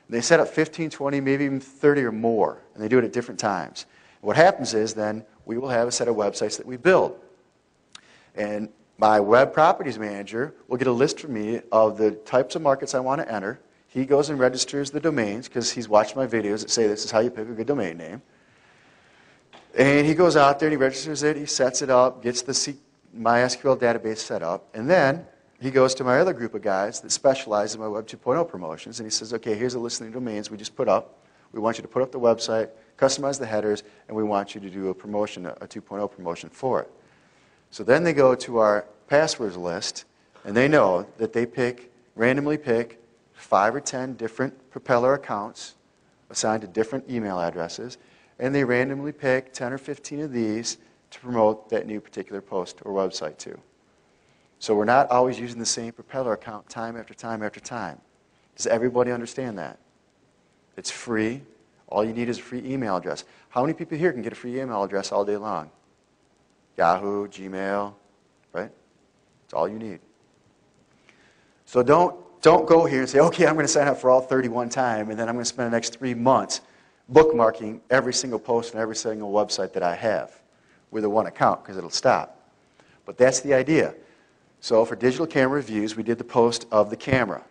They set up 15, 20, maybe even 30 or more, and they do it at different times. What happens is then we will have a set of websites that we build. And my web properties manager will get a list from me of the types of markets I want to enter. He goes and registers the domains because he's watched my videos that say this is how you pick a good domain name. And he goes out there and he registers it, he sets it up, gets the MySQL database set up, and then he goes to my other group of guys that specialize in my Web 2.0 promotions, and he says, okay, here's a list of the domains we just put up. We want you to put up the website, customize the headers, and we want you to do a promotion, a 2.0 promotion for it. So then they go to our passwords list, and they know that they randomly pick 5 or 10 different Propeller accounts assigned to different email addresses, and they randomly pick 10 or 15 of these to promote that new particular post or website to. So we're not always using the same Propeller account time after time after time. Does everybody understand that? It's free. All you need is a free email address. How many people here can get a free email address all day long? Yahoo, Gmail, right? That's all you need. So don't go here and say, okay, I'm going to sign up for all 30 one time, and then I'm going to spend the next 3 months bookmarking every single post and every single website that I have with a one account, because it'll stop. But that's the idea. So for digital camera reviews, we did the post of the camera.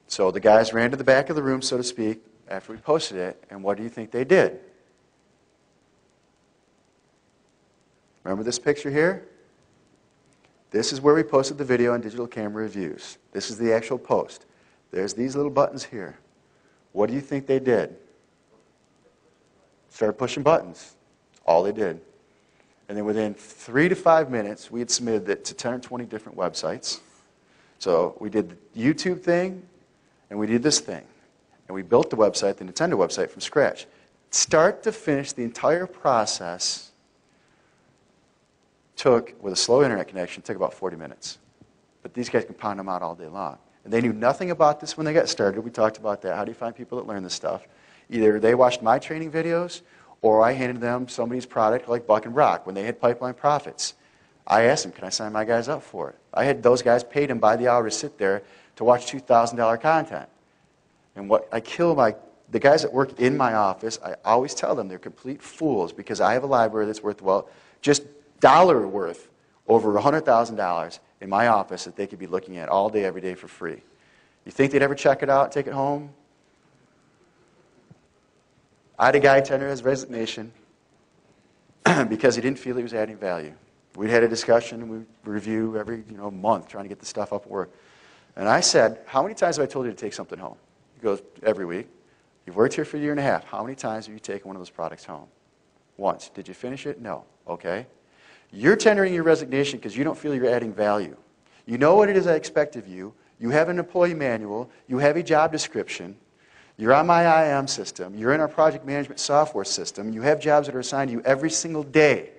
So the guys ran to the back of the room, so to speak, after we posted it, and what do you think they did? Remember this picture here? This is where we posted the video on digital camera reviews. This is the actual post. There's these little buttons here. What do you think they did? Started pushing buttons. That's all they did. And then within 3 to 5 minutes, we had submitted it to 10 or 20 different websites. So we did the YouTube thing, and we did this thing. And we built the website, the Nintendo website, from scratch. Start to finish, the entire process took, with a slow internet connection, took about 40 minutes. But these guys can pound them out all day long. And they knew nothing about this when they got started. We talked about that. How do you find people that learn this stuff? Either they watched my training videos, or I handed them somebody's product like Buck and Rock when they had Pipeline Profits. I asked them, can I sign my guys up for it? I had those guys paid them by the hour to sit there to watch $2,000 content. And what I kill the guys that work in my office, I always tell them they're complete fools because I have a library that's worth, well, just dollar worth over $100,000 in my office that they could be looking at all day, every day for free. You think they'd ever check it out, take it home? I had a guy tender his resignation because he didn't feel he was adding value. We had a discussion, and we review every month trying to get the stuff up at work. And I said, how many times have I told you to take something home? He goes, every week. You've worked here for a year and a half. How many times have you taken one of those products home? Once. Did you finish it? No. Okay. You're tendering your resignation because you don't feel you're adding value. You know what it is I expect of you. You have an employee manual. You have a job description. You're on my IAM system. You're in our project management software system. You have jobs that are assigned to you every single day.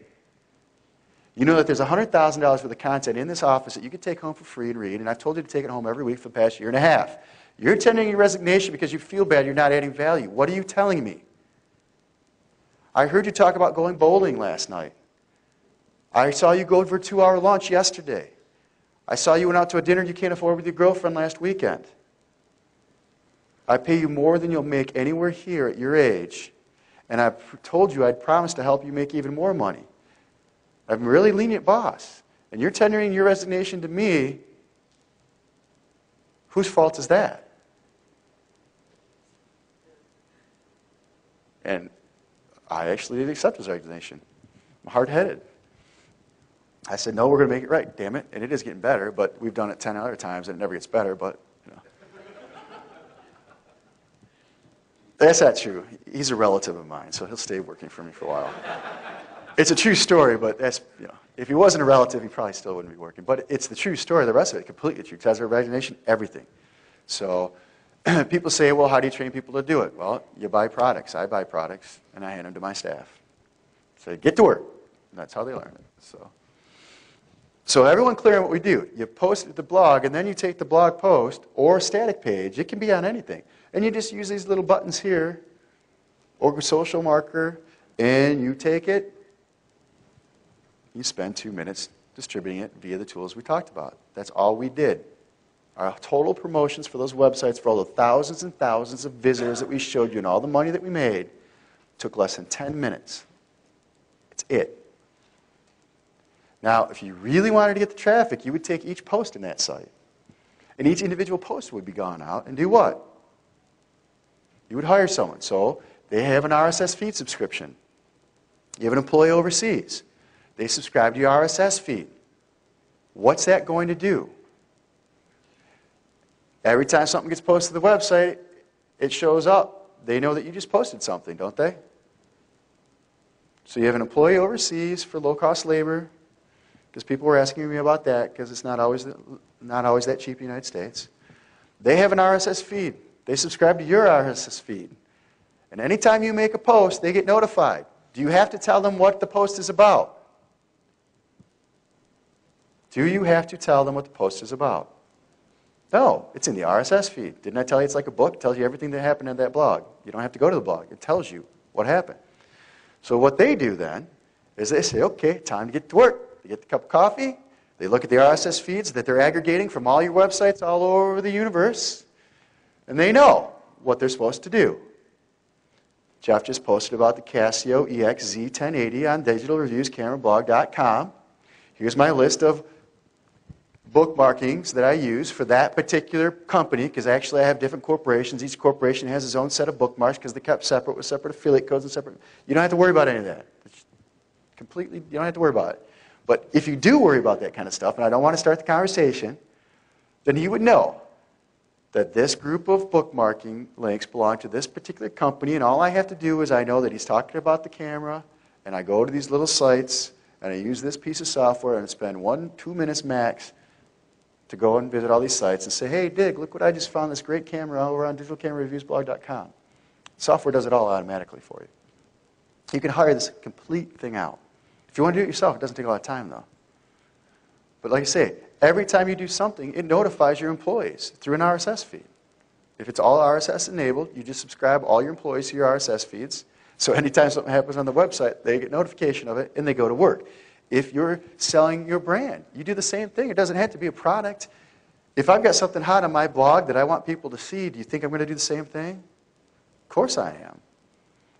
You know that there's $100,000 worth of content in this office that you could take home for free and read, and I've told you to take it home every week for the past year and a half. You're tendering your resignation because you feel bad you're not adding value. What are you telling me? I heard you talk about going bowling last night. I saw you go for a 2-hour lunch yesterday. I saw you went out to a dinner you can't afford with your girlfriend last weekend. I pay you more than you'll make anywhere here at your age, and I've told you I'd promise to help you make even more money. I'm a really lenient boss, and you're tendering your resignation to me. Whose fault is that? And I actually didn't accept his resignation. I'm hard-headed. I said, no, we're going to make it right, damn it. And it is getting better, but we've done it 10 other times, and it never gets better, but, That's not true. He's a relative of mine, so he'll stay working for me for a while. It's a true story, but that's, if he wasn't a relative, he probably still wouldn't be working. But it's the true story. The rest of it, completely true. Because of resignation, everything. So people say, well, how do you train people to do it? Well, you buy products. I buy products, and I hand them to my staff. Say, get to work. And that's how they learn it. So everyone clear on what we do. You post it to the blog, and then you take the blog post or a static page. It can be on anything. And you just use these little buttons here, or a social marker, and you take it. You spend 2 minutes distributing it via the tools we talked about. That's all we did. our total promotions for those websites, for all the thousands and thousands of visitors that we showed you and all the money that we made, took less than 10 minutes. It's it. Now, if you really wanted to get the traffic, you would take each post in that site. And each individual post would be gone out and do what? You would hire someone. So they have an RSS feed subscription. You have an employee overseas. They subscribe to your RSS feed. What's that going to do? Every time something gets posted to the website, it shows up. They know that you just posted something, don't they? So you have an employee overseas for low-cost labor, because people were asking me about that, because it's not always that cheap in the United States. They have an RSS feed. They subscribe to your RSS feed. And anytime you make a post, they get notified. Do you have to tell them what the post is about? Do you have to tell them what the post is about? No, it's in the RSS feed. Didn't I tell you it's like a book? It tells you everything that happened in that blog. You don't have to go to the blog. It tells you what happened. So what they do then is they say, okay, time to get to work. They get the cup of coffee. They look at the RSS feeds that they're aggregating from all your websites all over the universe. And they know what they're supposed to do. Jeff just posted about the Casio EX-Z1080 on digitalreviewscamerablog.com. Here's my list of bookmarkings that I use for that particular company, because actually I have different corporations. Each corporation has its own set of bookmarks because they're kept separate with separate affiliate codes and separate. You don't have to worry about any of that. It's completely, you don't have to worry about it. But if you do worry about that kind of stuff, and I don't want to start the conversation, then you would know that this group of bookmarking links belong to this particular company, and all I have to do is I know that he's talking about the camera, and I go to these little sites, and I use this piece of software, and I spend 1-2 minutes max to go and visit all these sites and say, hey, Dig, look what I just found, this great camera over on digitalcamerareviewsblog.com. Software does it all automatically for you. You can hire this complete thing out. If you want to do it yourself, it doesn't take a lot of time, though. But like I say, every time you do something, it notifies your employees through an RSS feed. If it's all RSS enabled, you just subscribe all your employees to your RSS feeds. So anytime something happens on the website, they get notification of it, and they go to work. If you're selling your brand, you do the same thing. It doesn't have to be a product. If I've got something hot on my blog that I want people to see, do you think I'm going to do the same thing? Of course I am.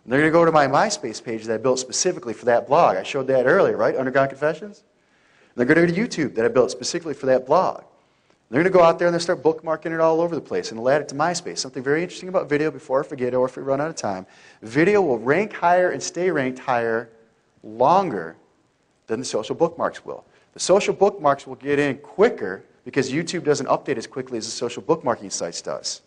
And they're going to go to my Myspace page that I built specifically for that blog. I showed that earlier, right? Underground Confessions? And they're going to go to YouTube that I built specifically for that blog. They're going to go out there and they'll start bookmarking it all over the place, and they'll add it to Myspace. Something very interesting about video before I forget or if we run out of time. Video will rank higher and stay ranked higher longer than the social bookmarks will. The social bookmarks will get in quicker because YouTube doesn't update as quickly as the social bookmarking sites does.